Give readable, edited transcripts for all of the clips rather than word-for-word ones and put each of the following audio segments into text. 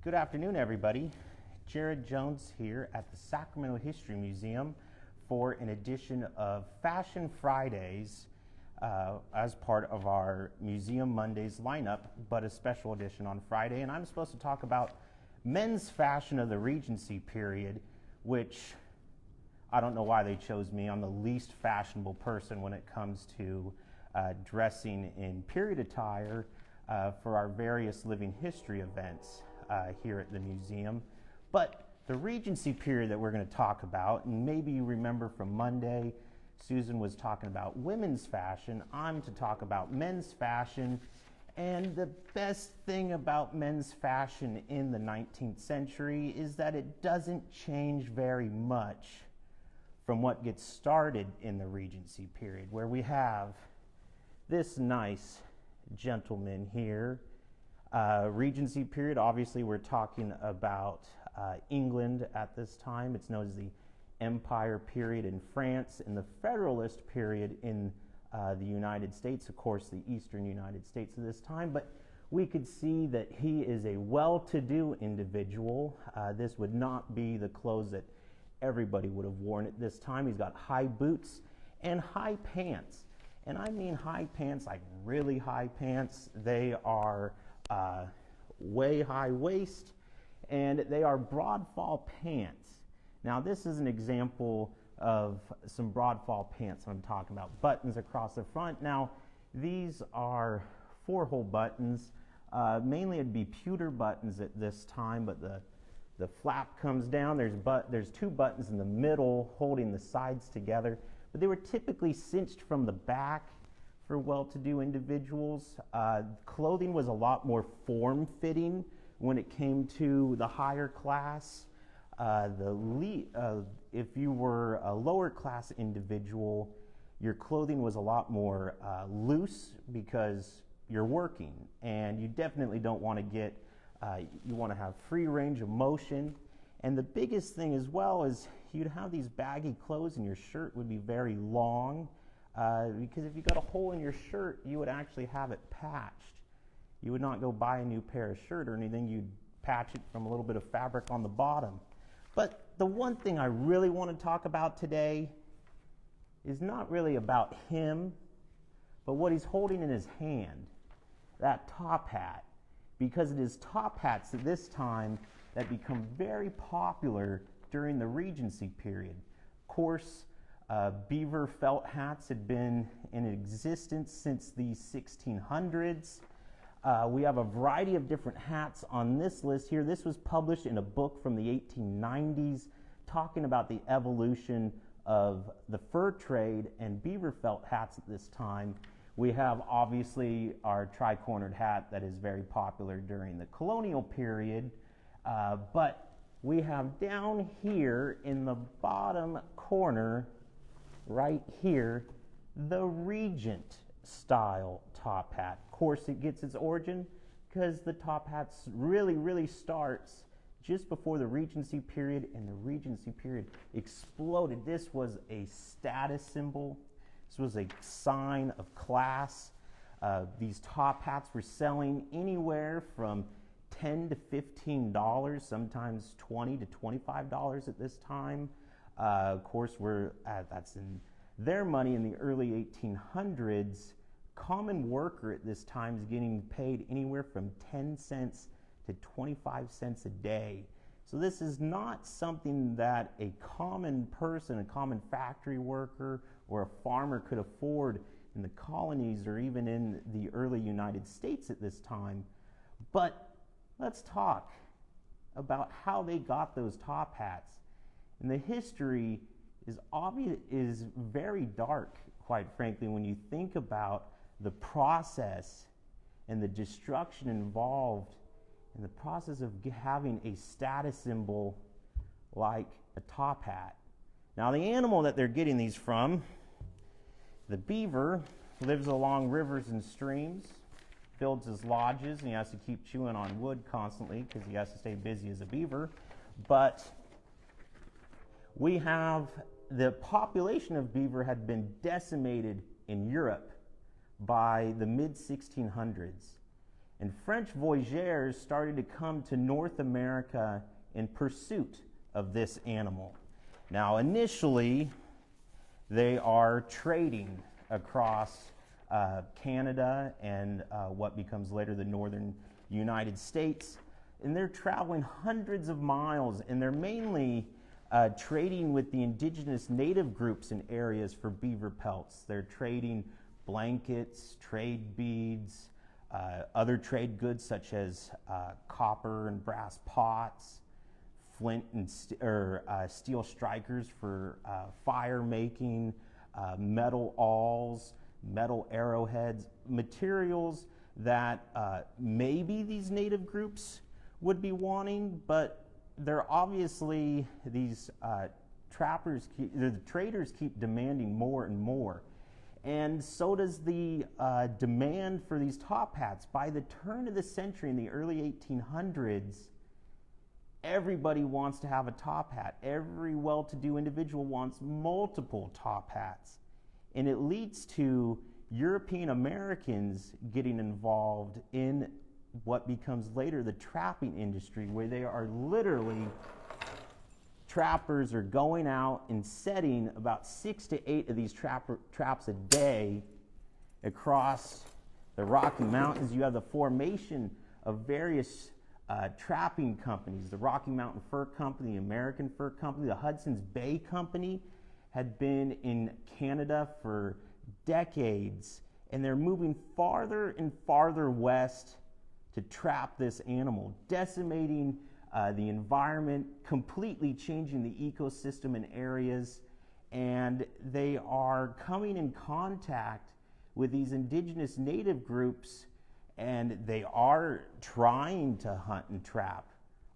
Good afternoon, everybody. Jared Jones here at the Sacramento History Museum for an edition of Fashion Fridays as part of our Museum Mondays lineup, but a special edition on Friday. And I'm supposed to talk about men's fashion of the Regency period, which I don't know why they chose me. I'm the least fashionable person when it comes to dressing in period attire for our various living history events here at the museum. But the Regency period that we're going to talk about, and maybe you remember from Monday, Susan was talking about women's fashion. I'm to talk about men's fashion. And the best thing about men's fashion in the 19th century is that it doesn't change very much from what gets started in the Regency period, where we have this nice gentleman here. Regency period, obviously we're talking about England at this time. It's known as the Empire period in France, and the Federalist period in the United States, of course the Eastern United States at this time. But we could see that he is a well-to-do individual. This would not be the clothes that everybody would have worn at this time. He's got high boots and high pants. And I mean high pants, like really high pants. They are way high waist, and they are broad fall pants. Now this is an example of some broad fall pants I'm talking about. Buttons across the front. Now these are 4-hole buttons. Mainly it'd be pewter buttons at this time, but the flap comes down. There's 2 buttons in the middle holding the sides together, but they were typically cinched from the back for well-to-do individuals. Clothing was a lot more form-fitting when it came to the higher class. If you were a lower class individual, your clothing was a lot more loose because you're working, and you definitely don't want to get, you want to have free range of motion. And the biggest thing as well is you'd have these baggy clothes and your shirt would be very long, because if you got a hole in your shirt, you would actually have it patched. You would not go buy a new pair of shirt or anything. You'd patch it from a little bit of fabric on the bottom. But the one thing I really want to talk about today is not really about him, but what he's holding in his hand, that top hat. Because it is top hats at this time that become very popular during the Regency period. Of course, Beaver felt hats had been in existence since the 1600s. We have a variety of different hats on this list here. This was published in a book from the 1890s talking about the evolution of the fur trade and beaver felt hats at this time. We have obviously our tri-cornered hat that is very popular during the colonial period, but we have down here in the bottom corner right here the Regent style top hat. Of course, it gets its origin because the top hats really starts just before the Regency period, and the Regency period exploded. This was a status symbol. This was a sign of class. These top hats were selling anywhere from $10 to $15, sometimes $20 to $25 at this time. Of course, that's in their money in the early 1800s. Common worker at this time is getting paid anywhere from 10 cents to 25 cents a day. So this is not something that a common person, a common factory worker, or a farmer could afford in the colonies or even in the early United States at this time. But let's talk about how they got those top hats. And the history is very dark, quite frankly, when you think about the process and the destruction involved in the process of having a status symbol like a top hat. Now, the animal that they're getting these from, the beaver, lives along rivers and streams, builds his lodges, and he has to keep chewing on wood constantly because he has to stay busy as a beaver. But we have the population of beaver had been decimated in Europe by the mid-1600s. And French voyageurs started to come to North America in pursuit of this animal. Now, initially, they are trading across Canada and what becomes later the northern United States. And they're traveling hundreds of miles, and they're mainly trading with the indigenous native groups in areas for beaver pelts. They're trading blankets, trade beads, other trade goods such as copper and brass pots, flint and steel strikers for fire making, metal awls, metal arrowheads, materials that maybe these native groups would be wanting, but they're obviously, these the traders keep demanding more and more. And so does the demand for these top hats. By the turn of the century, in the early 1800s, everybody wants to have a top hat. Every well-to-do individual wants multiple top hats. And it leads to European Americans getting involved in what becomes later the trapping industry, where they are literally, trappers are going out and setting about 6 to 8 of these traps a day across the Rocky Mountains. You have the formation of various trapping companies. The Rocky Mountain Fur Company, the American Fur Company, the Hudson's Bay Company had been in Canada for decades, and they're moving farther and farther west to trap this animal, decimating the environment, completely changing the ecosystem in areas, and they are coming in contact with these indigenous native groups, and they are trying to hunt and trap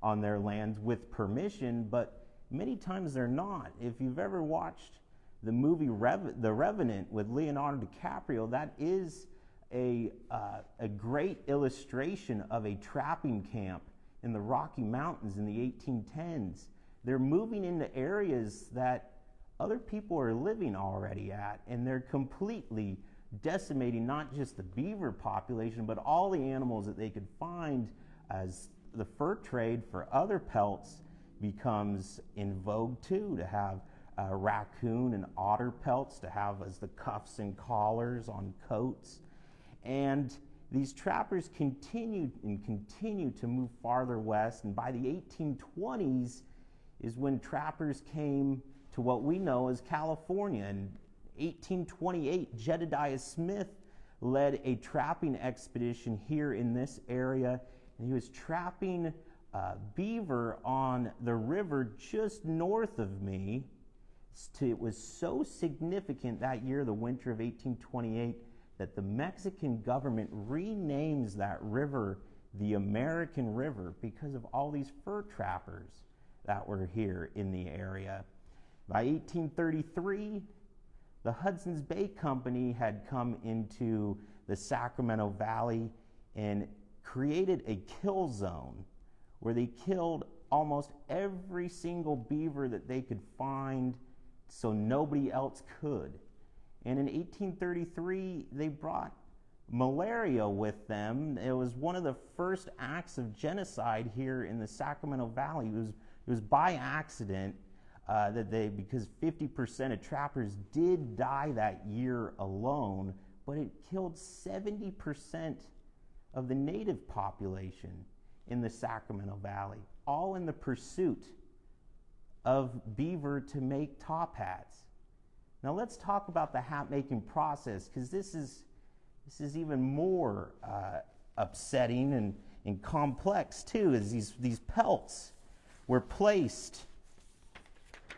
on their lands with permission, but many times they're not. If you've ever watched the movie The Revenant with Leonardo DiCaprio, that is a great illustration of a trapping camp in the Rocky Mountains in the 1810s. They're moving into areas that other people are living already at, and they're completely decimating not just the beaver population, but all the animals that they could find, as the fur trade for other pelts becomes in vogue too, to have raccoon and otter pelts to have as the cuffs and collars on coats. And these trappers continue to move farther west, and by the 1820s is when trappers came to what we know as California. In 1828, Jedediah Smith led a trapping expedition here in this area, and he was trapping beaver on the river just north of me. It was so significant that year, the winter of 1828, that the Mexican government renames that river the American River because of all these fur trappers that were here in the area. By 1833, the Hudson's Bay Company had come into the Sacramento Valley and created a kill zone where they killed almost every single beaver that they could find so nobody else could. And in 1833, they brought malaria with them. It was one of the first acts of genocide here in the Sacramento Valley. It was by accident because 50% of trappers did die that year alone, but it killed 70% of the native population in the Sacramento Valley, all in the pursuit of beaver to make top hats. Now let's talk about the hat making process, because this is even more upsetting and complex too, as these pelts were placed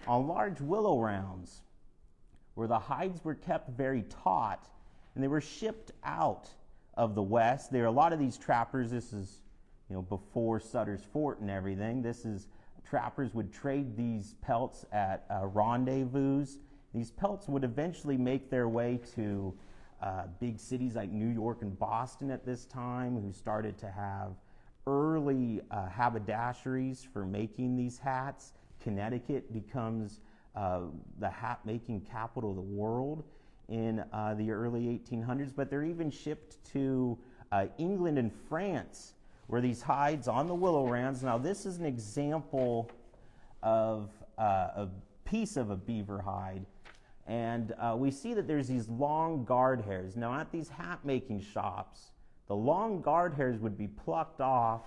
on large willow rounds where the hides were kept very taut, and they were shipped out of the West. There are a lot of these trappers, this is before Sutter's Fort and everything, trappers would trade these pelts at rendezvous. These pelts would eventually make their way to big cities like New York and Boston at this time, who started to have early haberdasheries for making these hats. Connecticut becomes the hat-making capital of the world in the early 1800s, but they're even shipped to England and France, where these hides on the willow wands. Now this is an example of a piece of a beaver hide, and we see that there's these long guard hairs. Now at these hat making shops, the long guard hairs would be plucked off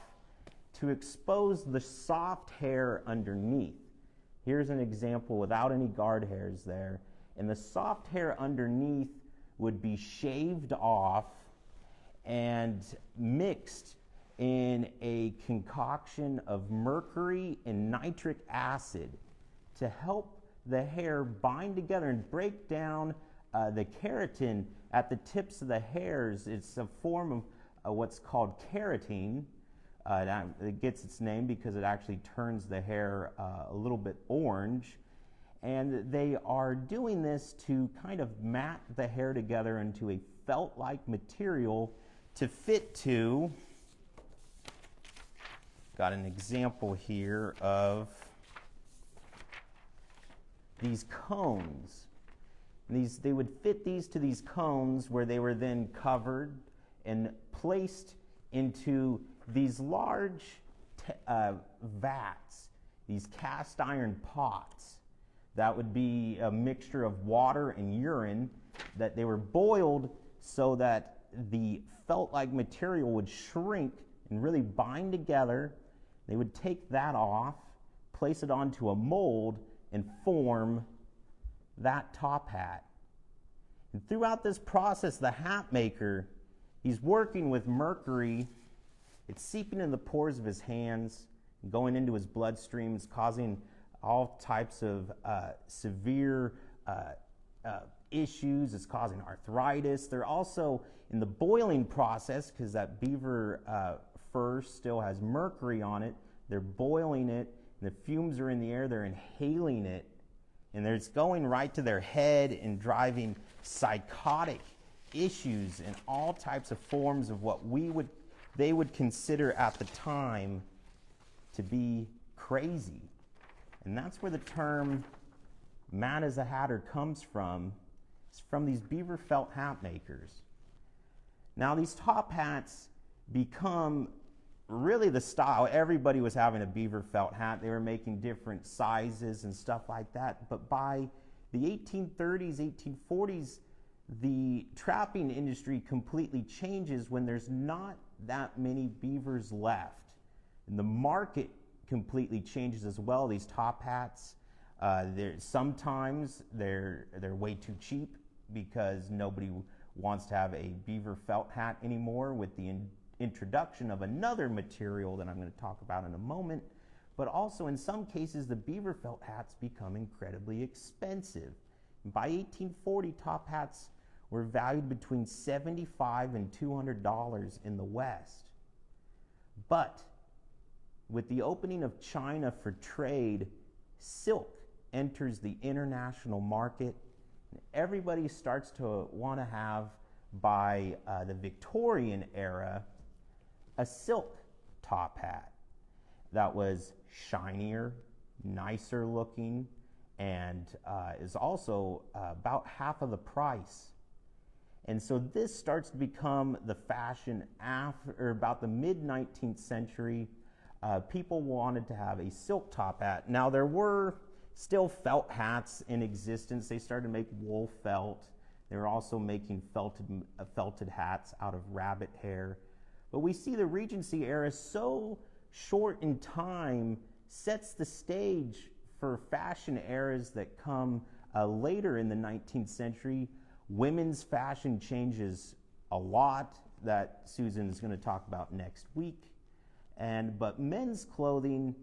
to expose the soft hair underneath. Here's an example without any guard hairs there, and the soft hair underneath would be shaved off and mixed in a concoction of mercury and nitric acid to help the hair bind together and break down the keratin at the tips of the hairs. It's a form of what's called keratin. It gets its name because it actually turns the hair a little bit orange. And they are doing this to kind of mat the hair together into a felt-like material to fit to. Got an example here of these cones. They would fit these to these cones where they were then covered and placed into these large vats, these cast iron pots. That would be a mixture of water and urine that they were boiled so that the felt-like material would shrink and really bind together. They would take that off, place it onto a mold, and form that top hat. And throughout this process, the hat maker, he's working with mercury. It's seeping in the pores of his hands, going into his bloodstream. It's causing all types of severe issues. It's causing arthritis. They're also in the boiling process, because that beaver fur still has mercury on it. They're boiling it, and the fumes are in the air. They're inhaling it, and it's going right to their head and driving psychotic issues and all types of forms of what they would consider at the time to be crazy. And that's where the term mad as a hatter comes from. It's from these beaver felt hat makers. Now these top hats become really the style. Everybody was having a beaver felt hat. They were making different sizes and stuff like that. But by the 1830s, 1840s, the trapping industry completely changes when there's not that many beavers left. And the market completely changes as well. These top hats, sometimes they're way too cheap because nobody wants to have a beaver felt hat anymore with the introduction of another material that I'm going to talk about in a moment. But also in some cases, the beaver felt hats become incredibly expensive. By 1840, top hats were valued between $75 and $200 in the West. But with the opening of China for trade, silk enters the international market. Everybody starts to want to have, by the Victorian era, a silk top hat that was shinier, nicer looking, and is also about half of the price. And so this starts to become the fashion after about the mid-19th century. People wanted to have a silk top hat. Now there were still felt hats in existence. They started to make wool felt. They were also making felted hats out of rabbit hair. But we see the Regency era, so short in time, sets the stage for fashion eras that come later in the 19th century. Women's fashion changes a lot, that Susan is going to talk about next week. But men's clothing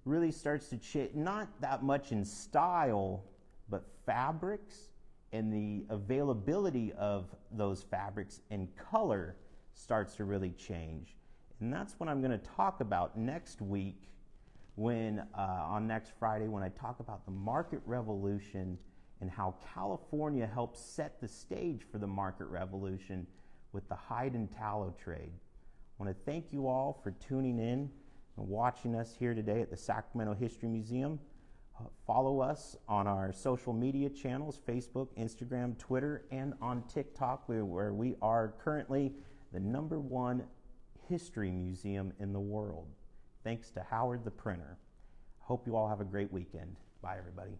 really starts to change, not that much in style, but fabrics and the availability of those fabrics and color starts to really change. And that's what I'm going to talk about next week, on next Friday, when I talk about the market revolution and how California helped set the stage for the market revolution with the hide and tallow trade. I want to thank you all for tuning in and watching us here today at the Sacramento History Museum. Follow us on our social media channels, Facebook, Instagram, Twitter, and on TikTok, where we are currently the #1 history museum in the world, thanks to Howard the Printer. Hope you all have a great weekend. Bye, everybody.